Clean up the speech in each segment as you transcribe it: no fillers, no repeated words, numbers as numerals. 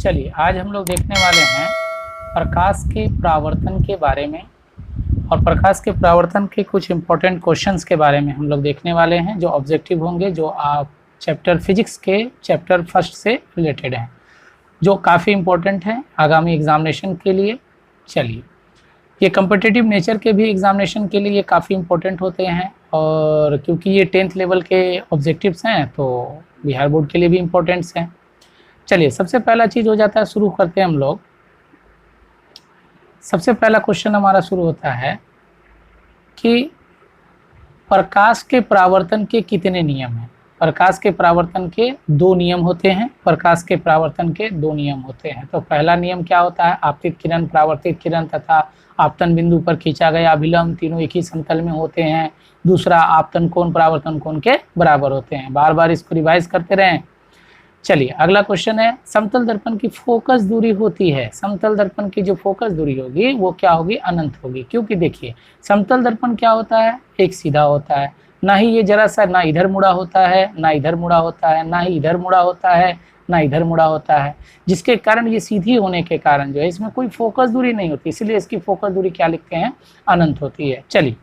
चलिए आज हम लोग देखने वाले हैं प्रकाश के परावर्तन के बारे में और प्रकाश के परावर्तन के कुछ इम्पोर्टेंट क्वेश्चंस के बारे में हम लोग देखने वाले हैं जो ऑब्जेक्टिव होंगे, जो आप चैप्टर फिजिक्स के चैप्टर फर्स्ट से रिलेटेड हैं, जो काफ़ी इम्पोर्टेंट हैं आगामी एग्जामिनेशन के लिए। चलिए, ये कम्पिटिटिव नेचर के भी एग्जामिनेशन के लिए काफ़ी इम्पोर्टेंट होते हैं और क्योंकि ये 10th लेवल के ऑब्जेक्टिव्स हैं तो बिहार बोर्ड के लिए भी इम्पोर्टेंट्स हैं। चलिए, सबसे पहला चीज़ हो जाता है, शुरू करते हैं हम लोग। सबसे पहला क्वेश्चन हमारा शुरू होता है कि प्रकाश के परावर्तन के कितने नियम हैं। प्रकाश के परावर्तन के दो नियम होते हैं। प्रकाश के परावर्तन के दो नियम होते हैं। तो पहला नियम क्या होता है, आपतित किरण, परावर्तित किरण तथा आपतन बिंदु पर खींचा गया अभिलंब तीनों एक ही समतल में होते हैं। दूसरा, आपतन कोण परावर्तन कोण के बराबर होते हैं। बार बार इसको रिवाइज करते रहें। चलिए, अगला क्वेश्चन है, समतल दर्पण की फोकस दूरी होती है। समतल दर्पण की जो फोकस दूरी होगी वो क्या होगी, अनंत होगी। क्योंकि देखिए, समतल दर्पण क्या होता है, एक सीधा होता है, ना ही ये जरा सा ना इधर मुड़ा होता है, ना इधर मुड़ा होता है, ना ही इधर मुड़ा होता है, ना इधर मुड़ा होता है, जिसके कारण ये सीधी होने के कारण जो है इसमें कोई फोकस दूरी नहीं होती, इसलिए इसकी फोकस दूरी क्या लिखते हैं, अनंत होती है। चलिए,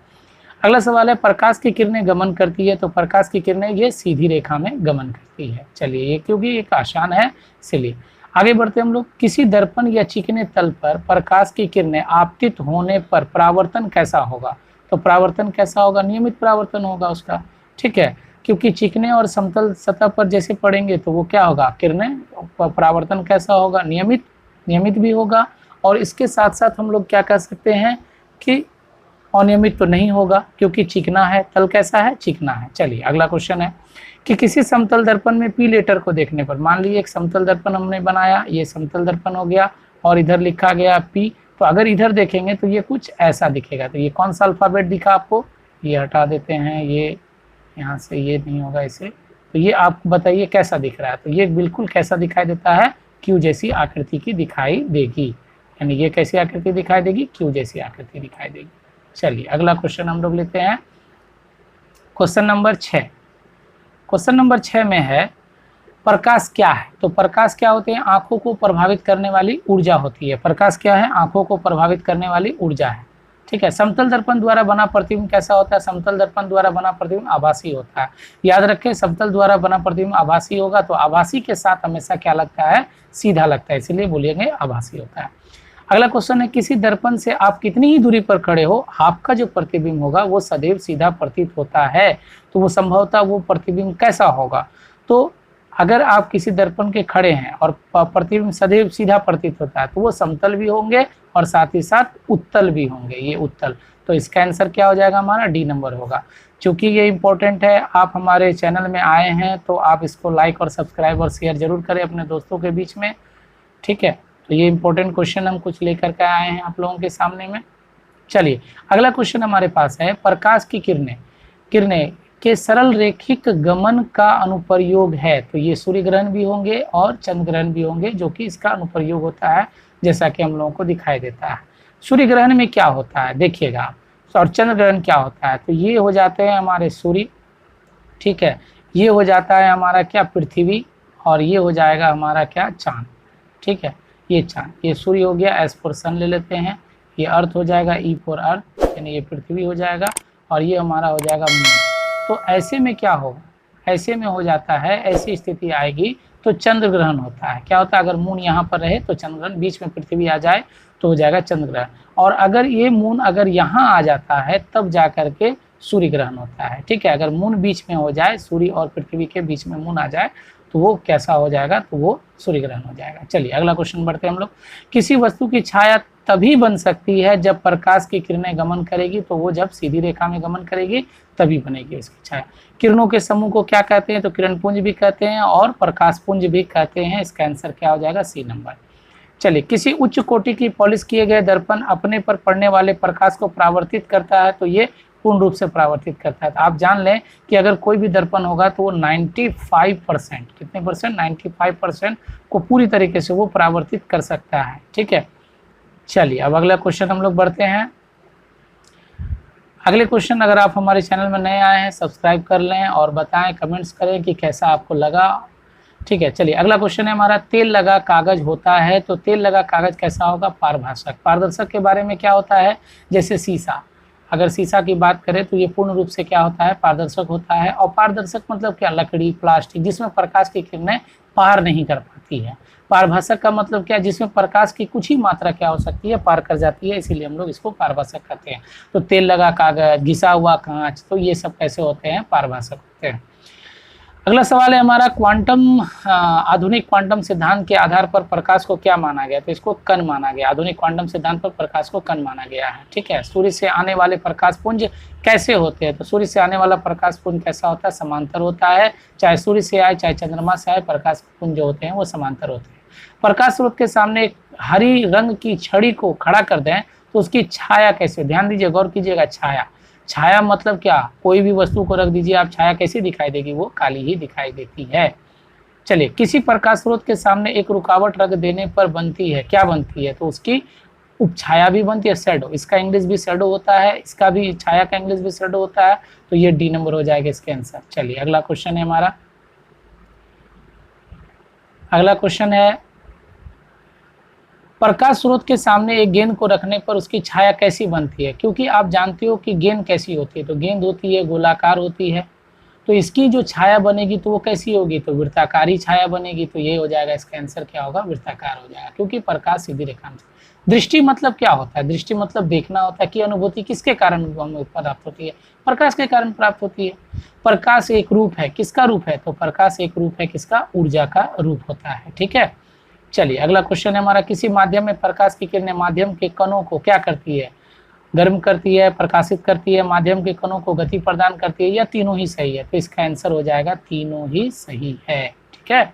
अगला सवाल है, प्रकाश की किरणें गमन करती है। तो प्रकाश की किरणें ये सीधी रेखा में गमन करती है। चलिए, ये क्योंकि एक आसान है इसलिए आगे बढ़ते हम लोग। किसी दर्पण या चिकने तल पर प्रकाश की किरणें आपतित होने पर परावर्तन कैसा होगा। तो परावर्तन कैसा होगा, नियमित परावर्तन होगा उसका। ठीक है, क्योंकि चिकने और समतल सतह पर जैसे पड़ेंगे तो वो क्या होगा, किरणें परावर्तन कैसा होगा, नियमित भी होगा। और इसके साथ साथ हम लोग क्या कह सकते हैं कि अनियमित तो नहीं होगा, क्योंकि चिकना है, तल कैसा है, चिकना है। चलिए, अगला क्वेश्चन है कि किसी समतल दर्पण में पी लेटर को देखने पर, मान लीजिए एक समतल दर्पण हमने बनाया, ये समतल दर्पण हो गया और इधर लिखा गया पी, तो अगर इधर देखेंगे तो ये कुछ ऐसा दिखेगा। तो ये कौन सा अल्फाबेट दिखा आपको, ये हटा देते हैं, ये यहाँ से ये नहीं होगा इसे, तो ये आप बताइए कैसा दिख रहा है। तो ये बिल्कुल कैसा दिखाई देता है, क्यू जैसी आकृति की दिखाई देगी। यानी ये कैसी आकृति दिखाई देगी, क्यू जैसी आकृति दिखाई देगी। चलिए, अगला क्वेश्चन हम लोग लेते हैं, क्वेश्चन नंबर 6। क्वेश्चन नंबर 6 में है, प्रकाश क्या है। तो प्रकाश क्या होते हैं, आंखों को प्रभावित करने वाली ऊर्जा होती है। प्रकाश क्या है, आंखों को प्रभावित करने वाली ऊर्जा है। ठीक है, समतल दर्पण द्वारा बना प्रतिबिंब कैसा होता है, समतल दर्पण द्वारा बना प्रतिबिंब आभासी होता है। याद रखें, समतल द्वारा बना प्रतिबिंब आभासी होगा तो आभासी के साथ हमेशा क्या लगता है, सीधा लगता है, इसीलिए बोलिएंगे आभासी होता है। अगला क्वेश्चन है, किसी दर्पण से आप कितनी ही दूरी पर खड़े हो, आपका जो प्रतिबिंब होगा वो सदैव सीधा प्रतीत होता है। तो वो संभवतः वो प्रतिबिंब कैसा होगा। तो अगर आप किसी दर्पण के खड़े हैं और प्रतिबिंब सदैव सीधा प्रतीत होता है तो वो समतल भी होंगे और साथ ही साथ उत्तल भी होंगे, ये उत्तल। तो इसका आंसर क्या हो जाएगा, हमारा डी नंबर होगा। चूंकि ये इंपॉर्टेंट है, आप हमारे चैनल में आए हैं तो आप इसको लाइक और सब्सक्राइब और शेयर जरूर करें अपने दोस्तों के बीच में। ठीक है, तो ये इंपॉर्टेंट क्वेश्चन हम कुछ लेकर के आए हैं आप लोगों के सामने में। चलिए, अगला क्वेश्चन हमारे पास है, प्रकाश की किरणें के सरल रेखिक गमन का अनुप्रयोग है। तो ये सूर्य ग्रहण भी होंगे और चंद्र ग्रहण भी होंगे, जो कि इसका अनुप्रयोग होता है, जैसा कि हम लोगों को दिखाई देता है। सूर्य ग्रहण में क्या होता है देखिएगा आप, और चंद्र ग्रहण क्या होता है। तो ये हो जाते हैं हमारे सूर्य, ठीक है, ये हो जाता है हमारा क्या, पृथ्वी, और ये हो जाएगा हमारा क्या, चांद। ठीक है, ये चांद, ये सूर्य हो गया, एस फॉर सन ले लेते हैं, ये अर्थ हो जाएगा, ई फॉर अर्थ, यानी ये पृथ्वी हो जाएगा, और ये हमारा हो जाएगा मून। तो ऐसे में क्या होगा, ऐसे में हो जाता है, ऐसी स्थिति आएगी तो चंद्र ग्रहण होता है। क्या होता है, अगर मून यहाँ पर रहे तो चंद्र ग्रहण, बीच में पृथ्वी आ जाए तो हो जाएगा चंद्र ग्रहण। और अगर ये मून अगर यहाँ आ जाता है तब जा करके सूर्य ग्रहण होता है। ठीक है, अगर मून बीच में हो जाए, सूर्य और पृथ्वी के बीच में मून आ जाए तो वो कैसा हो जाएगा, तो वो सूर्य ग्रहण हो जाएगा। चलिए, अगला क्वेश्चन बढ़ते हैं हम लोग। किसी वस्तु की छाया तभी बन सकती है जब प्रकाश की किरणें गमन करेगी। तो वो जब सीधी रेखा में गमन करेगी तभी बनेगी उसकी छाया। किरणों के समूह को क्या कहते हैं, तो किरण पुंज भी कहते हैं और प्रकाश पुंज भी कहते हैं। इसका आंसर क्या हो जाएगा, सी नंबर। चलिए, किसी उच्च कोटि की पॉलिश किए गए दर्पण अपने पर पड़ने वाले प्रकाश को परावर्तित करता है। तो ये पूर्ण रूप से परावर्तित करता है। तो आप जान लें कि अगर कोई भी दर्पण होगा तो वो 95%, कितने परसेंट, 95% को पूरी तरीके से वो परावर्तित कर सकता है। ठीक है, चलिए अब अगला क्वेश्चन हम लोग बढ़ते हैं। अगले क्वेश्चन, अगर आप हमारे चैनल में नए आए हैं सब्सक्राइब कर लें और बताएं, कमेंट्स करें कि कैसा आपको लगा ठीक है, चलिए अगला क्वेश्चन है हमारा, तेल लगा कागज होता है तो तेल लगा कागज कैसा होगा? पारभाषक। पारदर्शक के बारे में क्या होता है? जैसे शीशा, अगर शीशा की बात करें तो ये पूर्ण रूप से क्या होता है? पारदर्शक होता है। और पारदर्शक मतलब क्या? लकड़ी, प्लास्टिक, जिसमें प्रकाश की किरणें पार नहीं कर पाती है। पारभाषक का मतलब क्या? जिसमें प्रकाश की कुछ ही मात्रा क्या हो सकती है? पार कर जाती है, इसीलिए हम लोग इसको पारभाषक कहते हैं। तो तेल लगा कागज, घिसा हुआ कांच, तो ये सब कैसे होते हैं? पारभाषक होते हैं। अगला सवाल है हमारा, क्वांटम आधुनिक क्वांटम सिद्धांत के आधार पर प्रकाश को क्या माना गया? तो इसको कण माना गया। आधुनिक क्वांटम सिद्धांत पर प्रकाश को कण माना गया है। ठीक है, सूर्य से आने वाले प्रकाश पुंज कैसे होते हैं? तो सूर्य से आने वाला प्रकाश पुंज कैसा होता है? समांतर होता है। चाहे सूर्य से आए चाहे चंद्रमा से आए, प्रकाश पुंज जो होते हैं वो समांतर होते हैं। प्रकाश स्रोत के सामने एक हरी रंग की छड़ी को खड़ा कर दें तो उसकी छाया कैसे? ध्यान दीजिए, गौर कीजिएगा। छाया, छाया मतलब क्या? कोई भी वस्तु को रख दीजिए आप, छाया कैसी दिखाई देगी? वो काली ही दिखाई देती है। चलिए, किसी प्रकाश स्रोत के सामने एक रुकावट रख देने पर बनती है, क्या बनती है? तो उसकी उपछाया भी बनती है, शैडो। इसका इंग्लिश भी शैडो होता है, इसका भी छाया का इंग्लिश भी शैडो होता है। तो ये डी नंबर हो जाएगा इसके आंसर। चलिए अगला क्वेश्चन है हमारा, अगला क्वेश्चन है, प्रकाश स्रोत के सामने एक गेंद को रखने पर उसकी छाया कैसी बनती है? क्योंकि आप जानते हो कि गेंद कैसी होती है, तो गेंद होती है गोलाकार होती है, तो इसकी जो छाया बनेगी तो वो कैसी होगी? तो वृत्ताकारी छाया बनेगी। तो ये हो जाएगा इसका आंसर, क्या होगा? वृत्ताकार हो जाएगा, क्योंकि प्रकाश सीधी रेखा में। दृष्टि मतलब क्या होता है? दृष्टि मतलब देखना होता है। कि अनुभूति किसके कारण हमें प्राप्त होती है? प्रकाश के कारण प्राप्त होती है। प्रकाश एक रूप है, किसका रूप है? तो प्रकाश एक रूप है किसका? ऊर्जा का रूप होता है। ठीक है, चलिए अगला क्वेश्चन है हमारा, किसी माध्यम में प्रकाश की किरणें माध्यम के कणों को क्या करती है? गर्म करती है, प्रकाशित करती है, माध्यम के कणों को गति प्रदान करती है, या तीनों ही सही है? तो इसका आंसर हो जाएगा तीनों ही सही है। ठीक है,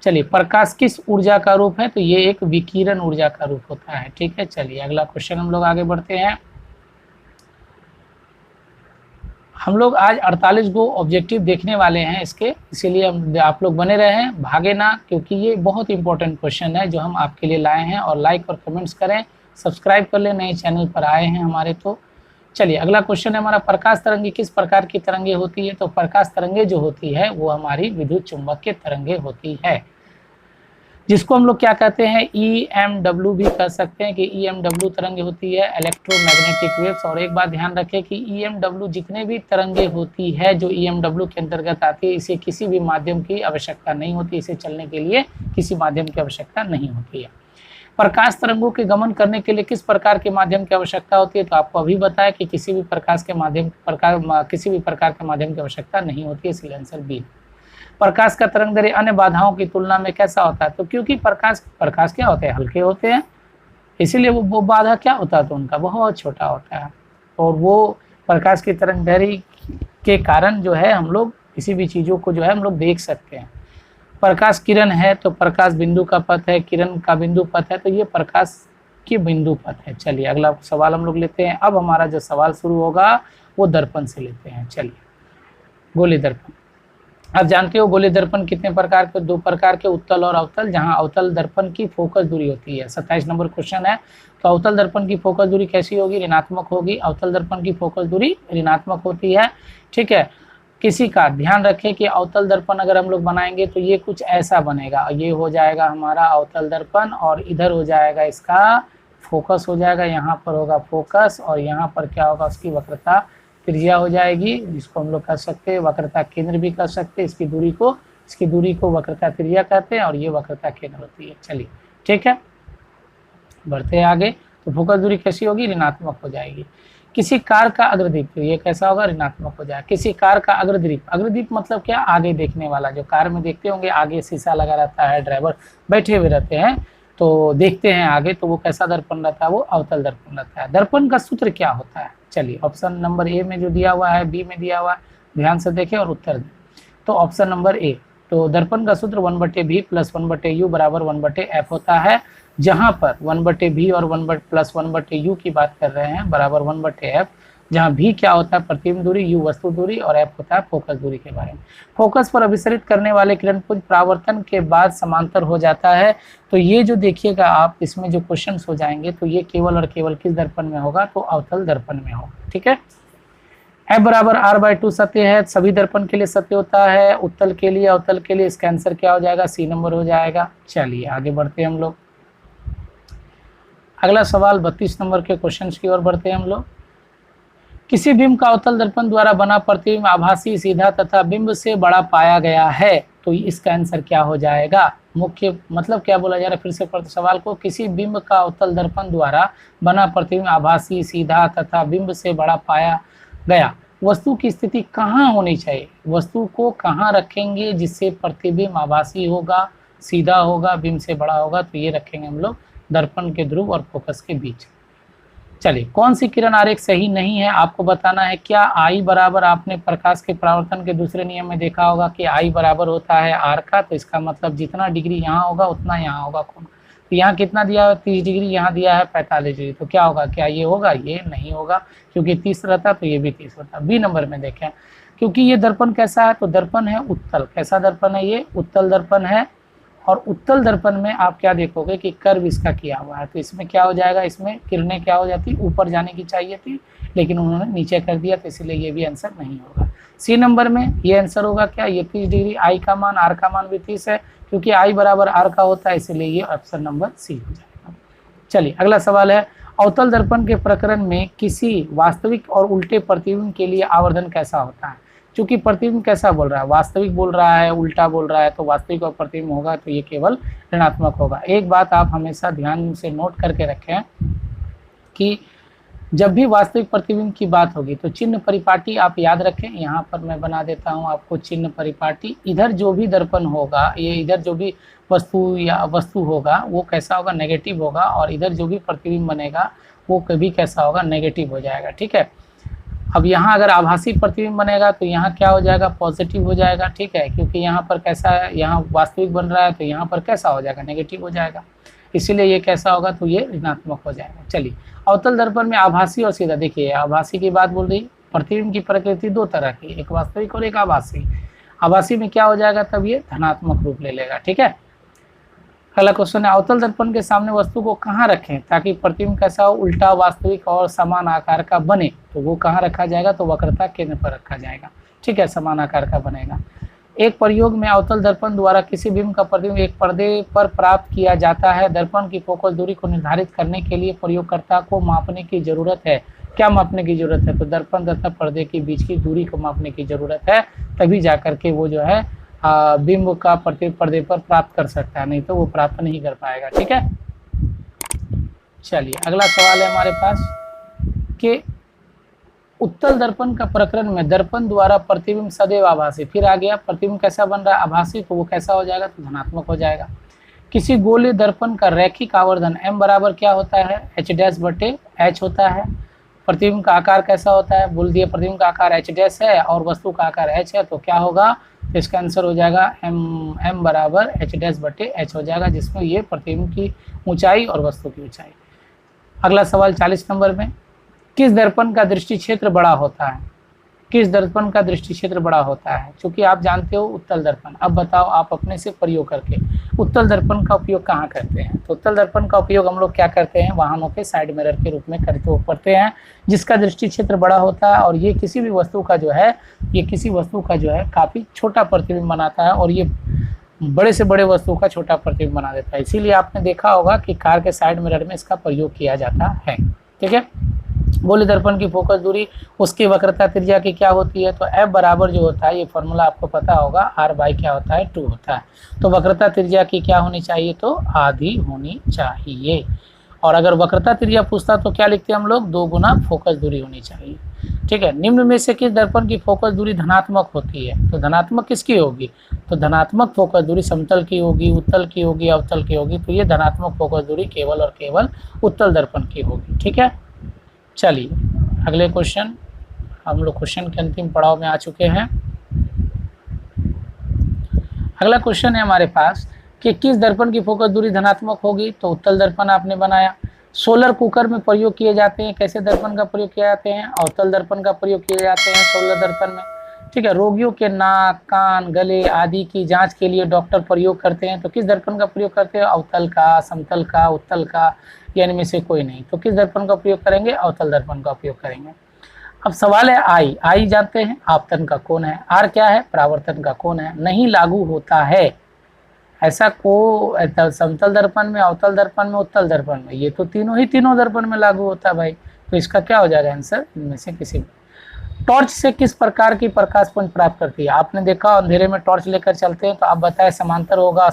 चलिए प्रकाश किस ऊर्जा का रूप है? तो ये एक विकिरण ऊर्जा का रूप होता है। ठीक है, चलिए अगला क्वेश्चन हम लोग आगे बढ़ते हैं। हम लोग आज 48 गो ऑब्जेक्टिव देखने वाले हैं इसके, इसीलिए हम आप लोग बने रहे हैं, भागे ना, क्योंकि ये बहुत इंपॉर्टेंट क्वेश्चन है जो हम आपके लिए लाए हैं। और लाइक और कमेंट्स करें, सब्सक्राइब कर लें, नए चैनल पर आए हैं हमारे। तो चलिए अगला क्वेश्चन है हमारा, प्रकाश तरंगे किस प्रकार की तरंगे होती है? तो प्रकाश तरंगे जो होती है वो हमारी विद्युत चुंबकीय तरंगे होती है, जिसको हम लोग क्या कहते हैं? EMW भी कह सकते हैं कि EMW तरंगे होती है, इलेक्ट्रोमैग्नेटिक वेव्स। और एक बात ध्यान रखें कि EMW जितने भी तरंगे होती है जो EMW के अंतर्गत आती है, इसे किसी भी माध्यम की आवश्यकता नहीं होती, इसे चलने के लिए किसी माध्यम की आवश्यकता नहीं होती है। प्रकाश तरंगों के गमन करने के लिए किस प्रकार के माध्यम की आवश्यकता होती है? तो आपको अभी बताया कि किसी भी प्रकार के माध्यम की आवश्यकता नहीं होती है, इसलिए आंसर बी। प्रकाश का तरंग दैर्ध्य अन्य बाधाओं की तुलना में कैसा होता है? तो क्योंकि प्रकाश क्या होते हैं? हल्के होते हैं, इसीलिए वो बाधा क्या होता है? तो उनका बहुत छोटा होता है। और वो प्रकाश की तरंग दैर्ध्य के कारण जो है हम लोग किसी भी चीज़ों को जो है हम लोग देख सकते हैं। प्रकाश किरण है तो प्रकाश बिंदु का पथ है, किरण का बिंदु पथ है, तो ये प्रकाश की बिंदु पथ है। चलिए अगला सवाल हम लोग लेते हैं। अब हमारा जो सवाल शुरू होगा वो दर्पण से लेते हैं। चलिए, गोली दर्पण, आप जानते हो गोली दर्पण कितने प्रकार के? 2 प्रकार के, उत्तल और अवतल। जहां अवतल दर्पण की फोकस दूरी होती है, 27 नंबर क्वेश्चन है। तो अवतल दर्पण की फोकस दूरी कैसी होगी? ऋणात्मक होगी। अवतल दर्पण की फोकस दूरी ऋणात्मक होती है। ठीक है, किसी का ध्यान रखें कि अवतल दर्पण अगर हम लोग बनाएंगे तो ये कुछ ऐसा बनेगा, ये हो जाएगा हमारा अवतल दर्पण, और इधर हो जाएगा इसका फोकस हो जाएगा, यहाँ पर होगा फोकस, और यहाँ पर क्या होगा? उसकी वक्रता त्रिज्या हो जाएगी, जिसको हम लोग कह सकते हैं वक्रता केंद्र भी कह सकते हैं। इसकी दूरी को वक्रता त्रिज्या कहते हैं, और ये वक्रता केंद्र होती है। चलिए ठीक है, बढ़ते हैं आगे। तो फोकस दूरी कैसी होगी? ऋणात्मक हो जाएगी। किसी कार का अग्रदीप, तो ये कैसा होगा? ऋणात्मक हो जाएगा। किसी कार का अग्रदीप, अग्रदीप मतलब क्या? आगे देखने वाला। जो कार में देखते होंगे आगे शीशा लगा रहता है, ड्राइवर बैठे हुए रहते हैं तो देखते हैं आगे, तो वो कैसा दर्पण रहता है? वो अवतल दर्पण रहता है। दर्पण का सूत्र क्या होता है? चलिए ऑप्शन नंबर ए में जो दिया हुआ है, बी में दिया हुआ है, ध्यान से देखें और उत्तर दें। तो ऑप्शन नंबर ए, तो दर्पण का सूत्र 1/v + 1/u बराबर 1/f होता है, जहां पर 1/v और 1+1/u की बात कर रहे हैं बराबर 1/f, जहां v क्या होता है? प्रतिबिंब दूरी, u वस्तु दूरी, और f होता है फोकस दूरी के बारे में। फोकस पर अभिसरित करने वाले किरण पुंज परावर्तन के बाद समांतर हो जाता है। तो ये जो देखिएगा आप, इसमें जो क्वेश्चंस हो जाएंगे तो ये केवल और केवल किस दर्पण में होगा? तो अवतल दर्पण में होगा। ठीक है, F बराबर R/2 सत्य है, सभी दर्पण के लिए सत्य होता है, उत्तल के लिए अवतल के लिए इसका आंसर क्या हो जाएगा, सी नंबर हो जाएगा। चलिए आगे बढ़ते हैं हम लोग। अगला सवाल 32 नंबर के क्वेश्चन की ओर बढ़ते हैं हम लोग। किसी बिंब का अवतल दर्पण द्वारा बना प्रतिबिंब आभासी, सीधा तथा बिंब से बड़ा पाया गया है, तो इसका आंसर क्या हो जाएगा। मुख्य मतलब क्या बोला जा रहा है, फिर से पढ़ते सवाल को। किसी बिंब का अवतल दर्पण द्वारा बना प्रतिबिंब आभासी, सीधा तथा बिंब से बड़ा पाया गया, वस्तु की स्थिति कहाँ होनी चाहिए, वस्तु को कहाँ रखेंगे जिससे प्रतिबिंब आभासी होगा, सीधा होगा, बिंब से बड़ा होगा, तो ये रखेंगे हम लोग दर्पण के ध्रुव और फोकस के बीच। चलिए, कौन सी किरण आरेख सही नहीं है आपको बताना है। क्या आई बराबर, आपने प्रकाश के परावर्तन के दूसरे नियम में देखा होगा कि आई बराबर होता है आर का, तो इसका मतलब जितना डिग्री यहाँ होगा उतना यहाँ होगा कोण। तो यहाँ कितना दिया है 30 डिग्री, यहाँ दिया है 45 डिग्री, तो क्या होगा, क्या ये होगा, ये नहीं होगा, क्योंकि 30 रहता तो ये भी 30 होता। बी नंबर में देखें, क्योंकि ये दर्पण कैसा है, तो दर्पण है उत्तल। कैसा दर्पण है, ये उत्तल दर्पण है, और उत्तल दर्पण में आप क्या देखोगे कि कर्व इसका किया हुआ है, तो इसमें क्या हो जाएगा, इसमें किरणें क्या हो जाती, ऊपर जाने की चाहिए थी, लेकिन उन्होंने नीचे कर दिया, तो इसलिए ये भी आंसर नहीं होगा। सी नंबर में ये आंसर होगा क्या, ये 30 डिग्री, आई का मान, आर का मान भी 30 है, क्योंकि आई बराबर आर का होता है, इसलिए ये ऑप्शन नंबर सी हो जाएगा। चलिए अगला सवाल है, अवतल दर्पण के प्रकरण में किसी वास्तविक और उल्टे प्रतिबिंब के लिए आवर्धन कैसा होता है। चूंकि प्रतिबिंब कैसा बोल रहा है, वास्तविक बोल रहा है, उल्टा बोल रहा है, तो वास्तविक और प्रतिबिंब होगा तो ये केवल ऋणात्मक होगा। एक बात आप हमेशा ध्यान से नोट करके रखें कि जब भी वास्तविक प्रतिबिंब की बात होगी तो चिन्ह परिपाटी आप याद रखें। यहाँ पर मैं बना देता हूँ आपको चिन्ह परिपाटी। इधर जो भी दर्पण होगा, ये इधर जो भी वस्तु होगा वो कैसा होगा, नेगेटिव होगा, और इधर जो भी प्रतिबिंब बनेगा वो कभी कैसा होगा, नेगेटिव हो जाएगा। ठीक है, अब यहाँ अगर आभासी प्रतिबिंब बनेगा तो यहाँ क्या हो जाएगा, पॉजिटिव हो जाएगा। ठीक है, क्योंकि यहाँ पर कैसा है, यहाँ वास्तविक बन रहा है, तो यहाँ पर कैसा हो जाएगा, नेगेटिव हो जाएगा, इसीलिए ये कैसा होगा, तो ये ऋणात्मक हो जाएगा। चलिए, अवतल दर्पण में आभासी और सीधा, देखिए आभासी की बात बोल रही, प्रतिबिंब की प्रकृति दो तरह की, एक वास्तविक और एक आभासी। आभासी में क्या हो जाएगा, तब ये धनात्मक रूप ले लेगा। ठीक है, अगला क्वेश्चन है, अवतल दर्पण के सामने वस्तु को कहाँ रखें ताकि प्रतिबिंब कैसा हो, उल्टा, वास्तविक और समान आकार का बने, तो वो कहाँ रखा जाएगा, तो वक्रता केंद्र पर रखा जाएगा। ठीक है, समान आकार का बनेगा। एक प्रयोग में अवतल दर्पण द्वारा किसी बिंब का प्रतिबिंब एक पर्दे पर प्राप्त किया जाता है। दर्पण की फोकस दूरी को निर्धारित करने के लिए प्रयोगकर्ता को मापने की जरूरत है। क्या मापने की जरूरत है, तो दर्पण तथा पर्दे के बीच की दूरी को मापने की जरूरत है, तभी जाकर के वो जो है बिंब का प्रतिबिंब पर्दे पर प्राप्त कर सकता है, नहीं तो वो प्राप्त नहीं कर पाएगा। ठीक है, चलिए अगला सवाल है हमारे पास कि उत्तल दर्पण का प्रकरण में दर्पण द्वारा प्रतिबिंब सदैव आभासी, फिर आ गया प्रतिबिंब कैसा बन रहा है, आभासी, तो वो कैसा हो जाएगा, तो धनात्मक हो जाएगा। किसी गोले दर्पण का रैखिक आवर्धन m बराबर क्या होता है, h' होता है। प्रतिबिंब का आकार कैसा होता है, बोल दिए प्रतिबिंब का आकार h' है और वस्तु का आकार h है, तो क्या होगा, तो इसका आंसर हो जाएगा m बराबर h' हो जाएगा, जिसमें ये प्रतिबिंब की ऊंचाई और वस्तु की ऊंचाई। अगला सवाल 40 नंबर में, किस दर्पण का दृष्टि क्षेत्र बड़ा होता है, किस दर्पण का दृष्टि क्षेत्र बड़ा होता है। क्योंकि आप जानते हो उत्तल दर्पण, अब बताओ आप अपने से प्रयोग करके उत्तल दर्पण का उपयोग कहाँ करते हैं। तो उत्तल दर्पण का उपयोग हम लोग क्या करते हैं, वाहनों के साइड मिरर के रूप में करते हैं, जिसका दृष्टि क्षेत्र बड़ा होता है, और ये किसी भी वस्तु का जो है, ये किसी वस्तु का जो है काफ़ी छोटा प्रतिबिंब बनाता है, और ये बड़े से बड़े वस्तु का छोटा प्रतिबिंब बना देता है। इसीलिए आपने देखा होगा कि कार के साइड मिरर में इसका प्रयोग किया जाता है। ठीक है, गोले दर्पण की फोकस दूरी, उसकी वक्रता त्रिज्या की क्या होती है, तो F बराबर जो होता है, ये फॉर्मूला आपको पता होगा, R/2 क्या होता है, 2 होता है। तो वक्रता त्रिज्या की क्या होनी चाहिए, तो आधी होनी चाहिए। और अगर वक्रता त्रिज्या पूछता तो क्या लिखते हैं हम लोग, 2 गुना फोकस दूरी होनी चाहिए। ठीक है, निम्न में से किस दर्पण की फोकस दूरी धनात्मक होती है, तो धनात्मक किसकी होगी, तो धनात्मक फोकस दूरी समतल की होगी, उत्तल की होगी, अवतल की होगी, तो ये धनात्मक फोकस दूरी केवल और केवल उत्तल दर्पण की होगी। ठीक है, चलिए अगले क्वेश्चन, हम लोग क्वेश्चन के अंतिम पड़ाव में आ चुके हैं। अगला क्वेश्चन है हमारे पास कि किस दर्पण की फोकस दूरी धनात्मक होगी, तो उत्तल दर्पण आपने बनाया। सोलर कुकर में प्रयोग किए जाते हैं, कैसे दर्पण का प्रयोग किए जाते हैं, अवतल दर्पण का प्रयोग किए जाते हैं सोलर दर्पण में। ठीक है, रोगियों के नाक, कान, गले आदि की जांच के लिए डॉक्टर प्रयोग करते हैं, तो किस दर्पण का प्रयोग करते हैं, अवतल का, समतल का, उत्तल का, या इनमें से कोई नहीं, तो किस दर्पण का उपयोग करेंगे, अवतल दर्पण का उपयोग करेंगे। अब सवाल है आई, आई जानते हैं आपतन का कोण है, आर क्या है परावर्तन का कोण है, नहीं लागू होता है ऐसा को समतल दर्पण में, अवतल दर्पण में, उत्तल दर्पण में, ये तो तीनों दर्पण में लागू होता है भाई। तो इसका क्या हो जाएगा आंसर, इनमें से किसी। टॉर्च से किस प्रकार की प्रकाश पुंज प्राप्त करती है, आपने देखा अंधेरे में टॉर्च लेकर चलते हैं, तो आप बताएं समांतर होगा,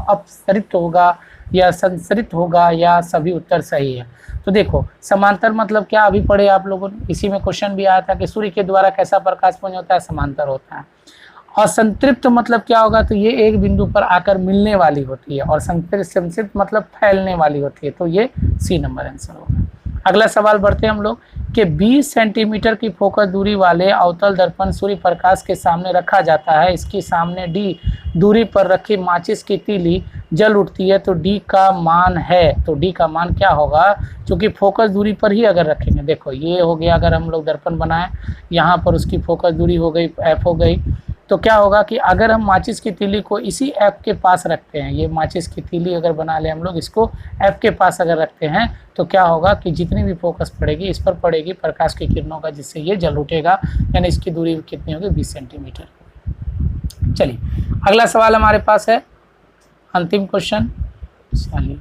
अपसरित होगा या संसरित होगा, या सभी उत्तर सही है। तो देखो समांतर मतलब क्या, अभी पढ़े आप लोगों ने, इसी में क्वेश्चन भी आया था कि सूर्य के द्वारा कैसा प्रकाश पुंज होता है, समांतर होता है। और संतृप्त मतलब क्या होगा, तो ये एक बिंदु पर आकर मिलने वाली होती है, और संतृप्त मतलब फैलने वाली होती है, तो ये सी नंबर आंसर होगा। अगला सवाल बढ़ते हैं हम लोग कि 20 सेंटीमीटर की फोकस दूरी वाले अवतल दर्पण सूर्य प्रकाश के सामने रखा जाता है, इसके सामने डी दूरी पर रखी माचिस की तीली जल उठती है, तो डी का मान है, तो डी का मान क्या होगा, क्योंकि फोकस दूरी पर ही अगर रखेंगे, देखो ये हो गया, अगर हम लोग दर्पण बनाएं, यहाँ पर उसकी फोकस दूरी हो गई एफ हो गई, तो क्या होगा कि अगर हम माचिस की तीली को इसी एफ के पास रखते हैं, ये माचिस की तीली अगर बना ले हम लोग, इसको एफ के पास अगर रखते हैं, तो क्या होगा कि जितनी भी फोकस पड़ेगी इस पर पड़ेगी प्रकाश की किरणों का, जिससे ये जल उठेगा, यानी इसकी दूरी कितनी होगी 20 सेंटीमीटर। चलिए अगला सवाल हमारे पास है, अंतिम क्वेश्चन। चलिए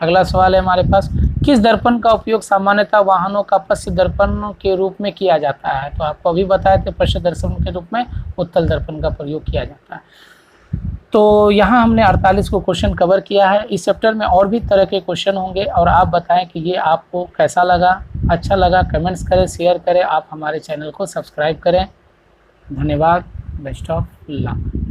अगला सवाल है हमारे पास, किस दर्पण का उपयोग सामान्यतः वाहनों का पश्च दर्पण के रूप में किया जाता है, तो आपको अभी बताए थे पश्च दर्पण के रूप में उत्तल दर्पण का प्रयोग किया जाता है। तो यहाँ हमने 48 को क्वेश्चन कवर किया है। इस चैप्टर में और भी तरह के क्वेश्चन होंगे, और आप बताएं कि ये आपको कैसा लगा, अच्छा लगा कमेंट्स करें, शेयर करें, आप हमारे चैनल को सब्सक्राइब करें। धन्यवाद, बेस्ट ऑफ लक।